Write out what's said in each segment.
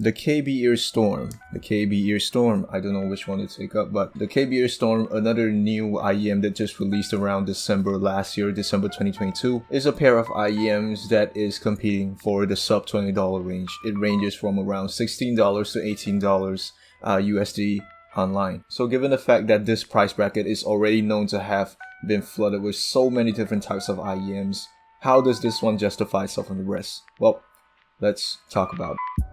The KBEAR Storm. The KBEAR Storm. I don't know which one to take up, but the KBEAR Storm, another new IEM that just released around December last year, December 2022, is a pair of IEMs that is competing for the sub $20 range. It ranges from around $16 to $18 USD online. So given the fact that this price bracket is already known to have been flooded with so many different types of IEMs, how does this one justify itself from the rest? Well, let's talk about it.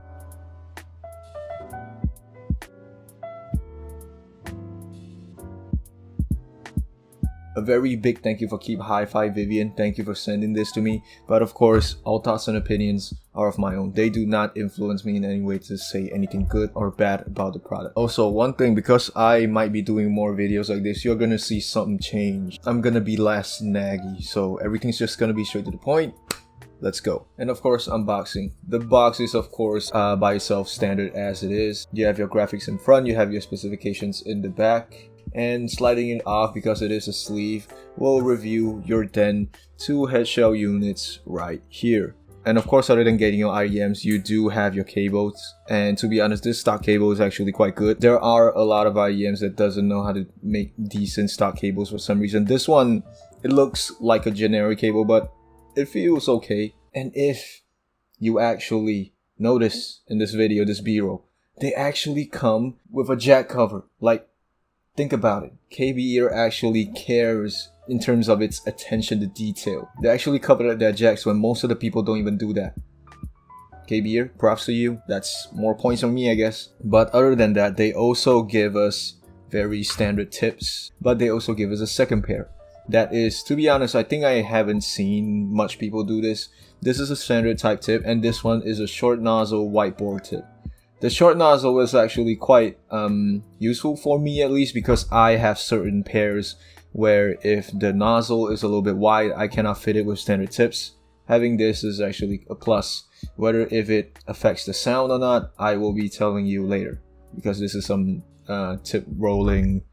A very big thank you for Keep Hi-Fi Vivian. Thank you for sending this to me. But of course, all thoughts and opinions are of my own. They do not influence me in any way to say anything good or bad about the product. Also, one thing, because I might be doing more videos like this, you're gonna see something change. I'm gonna be less naggy, so everything's just gonna be straight to the point. Let's go. And of course, unboxing. The box is of course by itself standard as it is. You have your graphics in front, you have your specifications in the back. And sliding it off, because it is a sleeve, will review your then 2 head shell units right here. And of course, other than getting your IEMs, you do have your cables. And to be honest, this stock cable is actually quite good. There are a lot of IEMs that doesn't know how to make decent stock cables for some reason. This one, it looks like a generic cable, but it feels okay. And if you actually notice in this video, this B-roll, they actually come with a jack cover. Like, think about it. KBEAR actually cares in terms of its attention to detail. They actually covered their jacks when most of the people don't even do that. KBEAR, props to you. That's more points on me, I guess. But other than that, they also give us very standard tips. But they also give us a second pair. That is, to be honest, I think I haven't seen much people do this. This is a standard type tip, and this one is a short nozzle white bore tip. The short nozzle is actually quite useful for me, at least, because I have certain pairs where if the nozzle is a little bit wide, I cannot fit it with standard tips. Having this is actually a plus. Whether if it affects the sound or not, I will be telling you later, because this is some tip rolling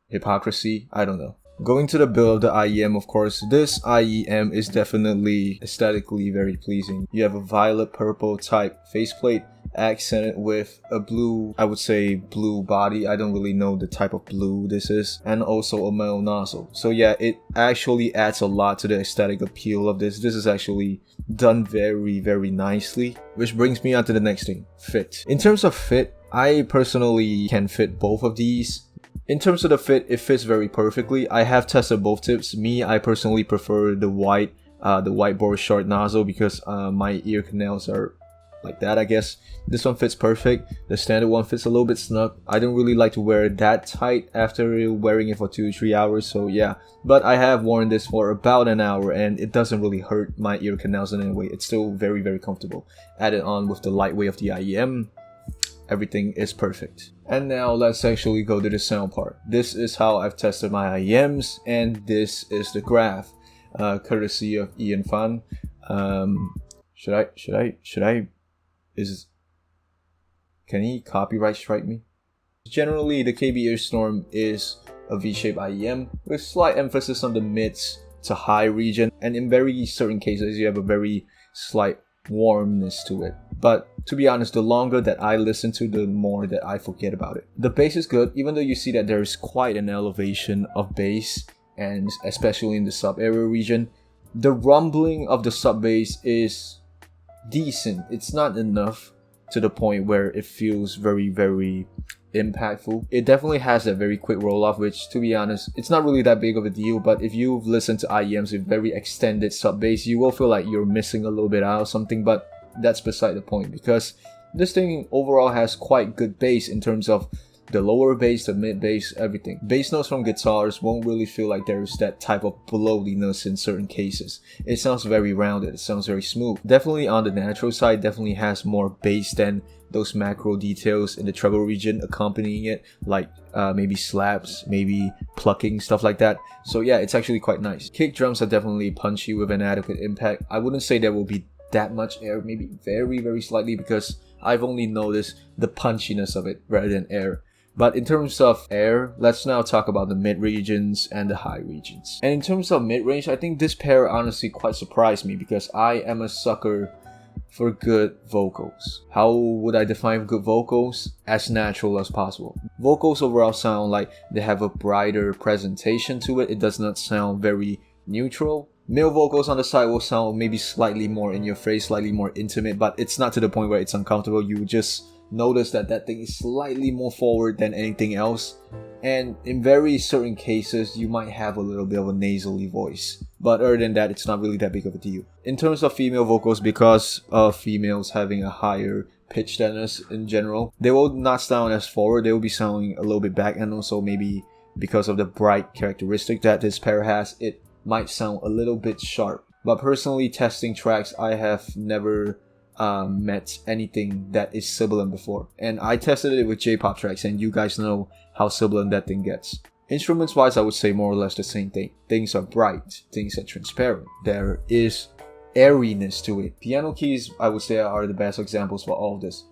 hypocrisy. I don't know. Going to the build of the IEM, of course, this IEM is definitely aesthetically very pleasing. You have a violet purple type faceplate, accented with a blue, I would say blue body. I don't really know the type of blue this is, and also a metal nozzle. So yeah, it actually adds a lot to the aesthetic appeal of this. This is actually done very nicely, which brings me on to the next thing, fit. In terms of fit, I personally can fit both of these. In terms of the fit, it fits very perfectly. I have tested both tips. I personally prefer the white bore short nozzle, because my ear canals are like that, I guess. This one fits perfect. The standard one fits a little bit snug. I don't really like to wear it that tight after wearing it for 2 to 3 hours, so yeah. But I have worn this for about an hour, and it doesn't really hurt my ear canals in any way. It's still very comfortable. Added on with the lightweight of the IEM, everything is perfect. And now let's actually go to the sound part. This is how I've tested my IEMs, and this is the graph, courtesy of Ian Fan. Can he copyright strike me? Generally, the KBEAR Storm is a V-shaped IEM with slight emphasis on the mids to high region, and in very certain cases, you have a very slight warmness to it. But to be honest, the longer that I listen to, the more that I forget about it. The bass is good, even though you see that there's quite an elevation of bass, and especially in the sub area region. The rumbling of the sub bass is decent. It's not enough to the point where it feels very impactful. It definitely has a very quick roll off, which, to be honest, it's not really that big of a deal. But if you've listened to IEMs with very extended sub bass, you will feel like you're missing a little bit out of something. But that's beside the point, because this thing overall has quite good bass in terms of the lower bass, the mid bass, everything. Bass notes from guitars won't really feel like there's that type of bloatiness in certain cases. It sounds very rounded, it sounds very smooth. Definitely on the natural side, definitely has more bass than those macro details in the treble region accompanying it, like maybe slaps, maybe plucking, stuff like that. So yeah, it's actually quite nice. Kick drums are definitely punchy with an adequate impact. I wouldn't say there will be that much air, maybe very slightly, because I've only noticed the punchiness of it rather than air. But in terms of air, let's now talk about the mid regions and the high regions. And in terms of mid range, I think this pair honestly quite surprised me, because I am a sucker for good vocals. How would I define good vocals? As natural as possible. Vocals overall sound like they have a brighter presentation to it. It does not sound very neutral. Male vocals on the side will sound maybe slightly more in your face, slightly more intimate, but it's not to the point where it's uncomfortable. You just notice that that thing is slightly more forward than anything else. And in very certain cases, you might have a little bit of a nasally voice. But other than that, it's not really that big of a deal. In terms of female vocals, because of females having a higher pitch than us in general, they will not sound as forward. They will be sounding a little bit back, and also maybe because of the bright characteristic that this pair has, it might sound a little bit sharp. But personally, testing tracks, I have never met anything that is sibilant before, and I tested it with J-pop tracks, and you guys know how sibilant that thing gets. Instruments wise, I would say more or less the same thing. Things are bright, things are transparent, there is airiness to it. Piano keys, I would say, are the best examples for all of this.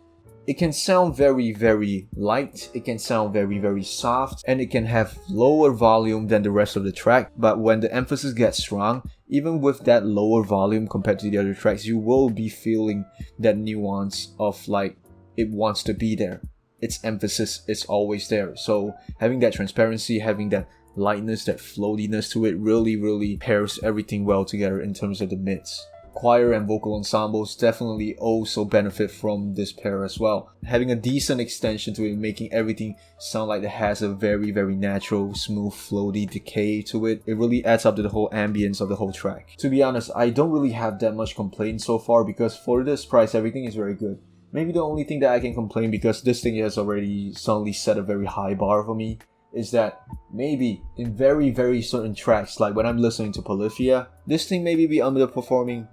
It can sound very, very light, it can sound very, very soft, and it can have lower volume than the rest of the track, but when the emphasis gets strong, even with that lower volume compared to the other tracks, you will be feeling that nuance of like, it wants to be there. Its emphasis is always there. So having that transparency, having that lightness, that floatiness to it really pairs everything well together in terms of the mids. Choir and vocal ensembles definitely also benefit from this pair as well. Having a decent extension to it, making everything sound like it has a very natural, smooth, floaty decay to it. It really adds up to the whole ambience of the whole track. To be honest, I don't really have that much complaint so far because for this price, everything is very good. Maybe the only thing that I can complain, because this thing has already suddenly set a very high bar for me, is that maybe in very certain tracks, like when I'm listening to Polyphia, this thing maybe be underperforming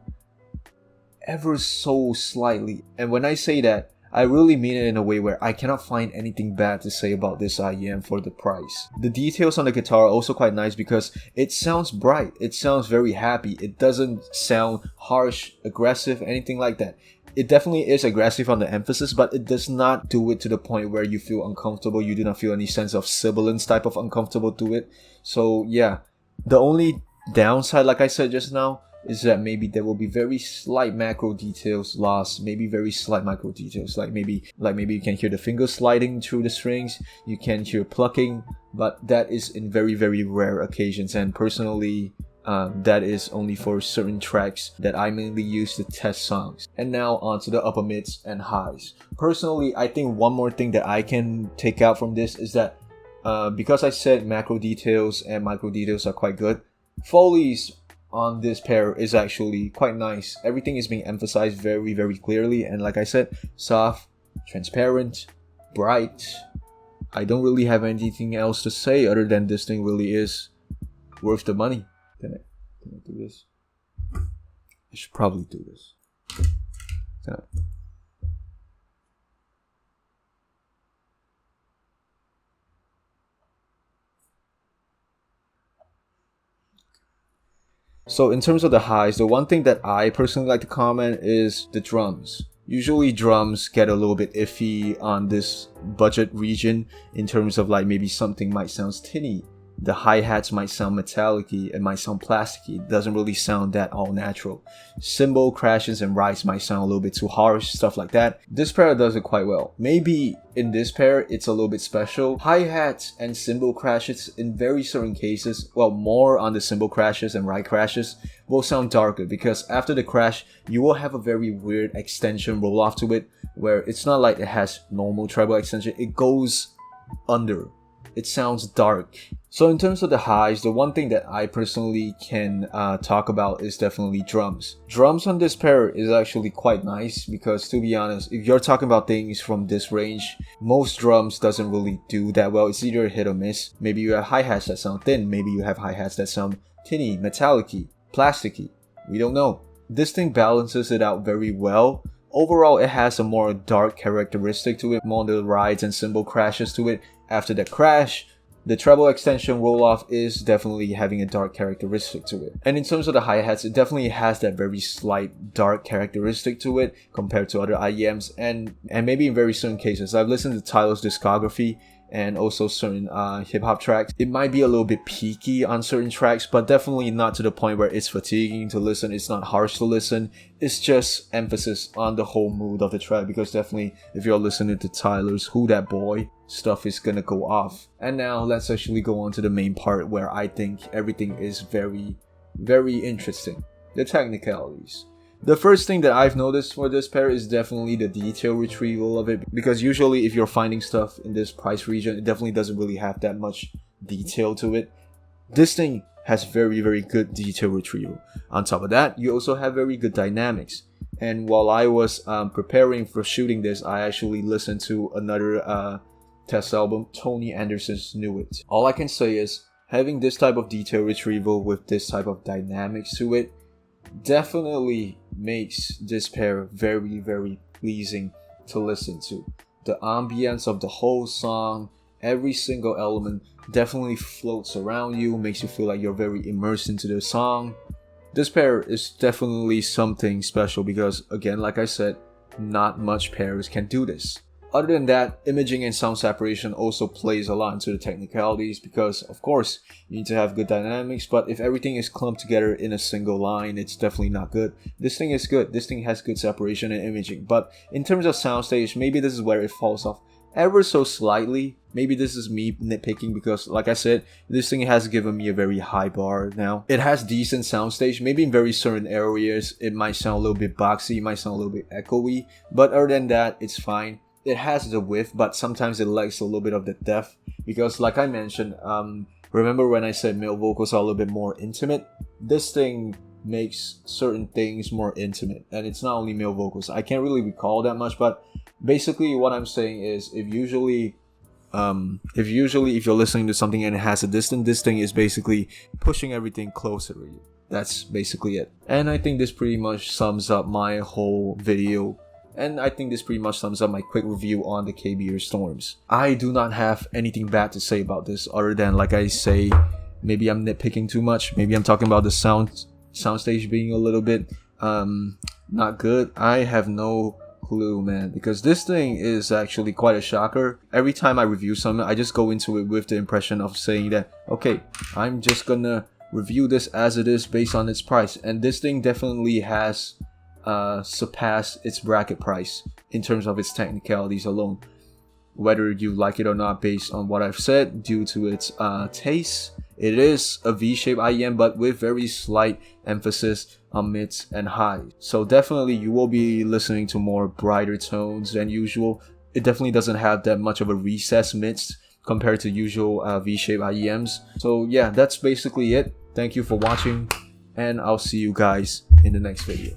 ever so slightly. And when I say that, I really mean it in a way where I cannot find anything bad to say about this IEM for the price. The details on the guitar are also quite nice because it sounds bright, it sounds very happy, it doesn't sound harsh, aggressive, anything like that. It definitely is aggressive on the emphasis, but it does not do it to the point where you feel uncomfortable. You do not feel any sense of sibilance type of uncomfortable to it. So yeah, the only downside, like I said just now, is that maybe there will be very slight macro details lost, maybe very slight micro details, like maybe you can hear the fingers sliding through the strings, you can hear plucking, but that is in very rare occasions, and personally that is only for certain tracks that I mainly use to test songs. And now on to the upper mids and highs. Personally, I think one more thing that I can take out from this is that because I said macro details and micro details are quite good, Foley's on this pair is actually quite nice. Everything is being emphasized very clearly, and like I said, soft, transparent, bright. I don't really have anything else to say other than this thing really is worth the money. Can I do this? I should probably do this. So in terms of the highs, the one thing that I personally like to comment is the drums. Usually drums get a little bit iffy on this budget region in terms of like maybe something might sound tinny. The hi-hats might sound metallic-y, it might sound plasticky, it doesn't really sound that all natural. Cymbal crashes and rides might sound a little bit too harsh, stuff like that. This pair does it quite well. Maybe in this pair it's a little bit special. Hi-hats and cymbal crashes in very certain cases, well, more on the cymbal crashes and ride crashes, will sound darker because after the crash you will have a very weird extension roll off to it where it's not like it has normal treble extension, it goes under. It sounds dark. So in terms of the highs, the one thing that I personally can talk about is definitely drums. Drums on this pair is actually quite nice because, to be honest, if you're talking about things from this range, most drums doesn't really do that well. It's either a hit or miss. Maybe you have hi-hats that sound thin, maybe you have hi-hats that sound tinny, metallic-y, plasticky. We don't know. This thing balances it out very well. Overall, it has a more dark characteristic to it, more the rides and cymbal crashes to it. After the crash, the treble extension roll-off is definitely having a dark characteristic to it. And in terms of the hi-hats, it definitely has that very slight dark characteristic to it compared to other IEMs, and maybe in very certain cases. I've listened to Tyler's discography, and also certain hip-hop tracks. It might be a little bit peaky on certain tracks, but definitely not to the point where it's fatiguing to listen. It's not harsh to listen. It's just emphasis on the whole mood of the track, because definitely if you're listening to Tyler's Who That Boy, stuff is gonna go off. And now let's actually go on to the main part where I think everything is very, very interesting. The technicalities. The first thing that I've noticed for this pair is definitely the detail retrieval of it, because usually if you're finding stuff in this price region, it definitely doesn't really have that much detail to it. This thing has very, very good detail retrieval. On top of that, you also have very good dynamics. And while I was preparing for shooting this, I actually listened to another test album, Tony Anderson's Knew It. All I can say is having this type of detail retrieval with this type of dynamics to it definitely makes this pair very, very pleasing to listen to. The ambience of the whole song, every single element definitely floats around you, makes you feel like you're very immersed into the song. This pair is definitely something special because, again, like I said, not much pairs can do this. Other than that, imaging and sound separation also plays a lot into the technicalities because, of course, you need to have good dynamics, but if everything is clumped together in a single line, it's definitely not good. This thing is good. This thing has good separation and imaging, but in terms of soundstage, maybe this is where it falls off ever so slightly. Maybe this is me nitpicking because, like I said, this thing has given me a very high bar now. It has decent soundstage. Maybe in very certain areas, it might sound a little bit boxy, it might sound a little bit echoey, but other than that, it's fine. It has the width, but sometimes it lacks a little bit of the depth because, like I mentioned, remember when I said male vocals are a little bit more intimate? This thing makes certain things more intimate, and it's not only male vocals. I can't really recall that much, but basically what I'm saying is if you're listening to something and it has a distance, this thing is basically pushing everything closer to you. That's basically it. And I think this pretty much sums up my whole video. And I think this pretty much sums up my quick review on the KBEAR Storms. I do not have anything bad to say about this other than, like I say, maybe I'm nitpicking too much. Maybe I'm talking about the soundstage being a little bit not good. I have no clue, man, because this thing is actually quite a shocker. Every time I review something, I just go into it with the impression of saying that, okay, I'm just gonna review this as it is based on its price. And this thing definitely has surpass its bracket price in terms of its technicalities alone, whether you like it or not. Based on what I've said, due to its taste, it is a V-shaped IEM but with very slight emphasis on mids and highs, so definitely you will be listening to more brighter tones than usual. It definitely doesn't have that much of a recessed mids compared to usual V-shaped IEMs. So yeah, that's basically it. Thank you for watching, and I'll see you guys in the next video.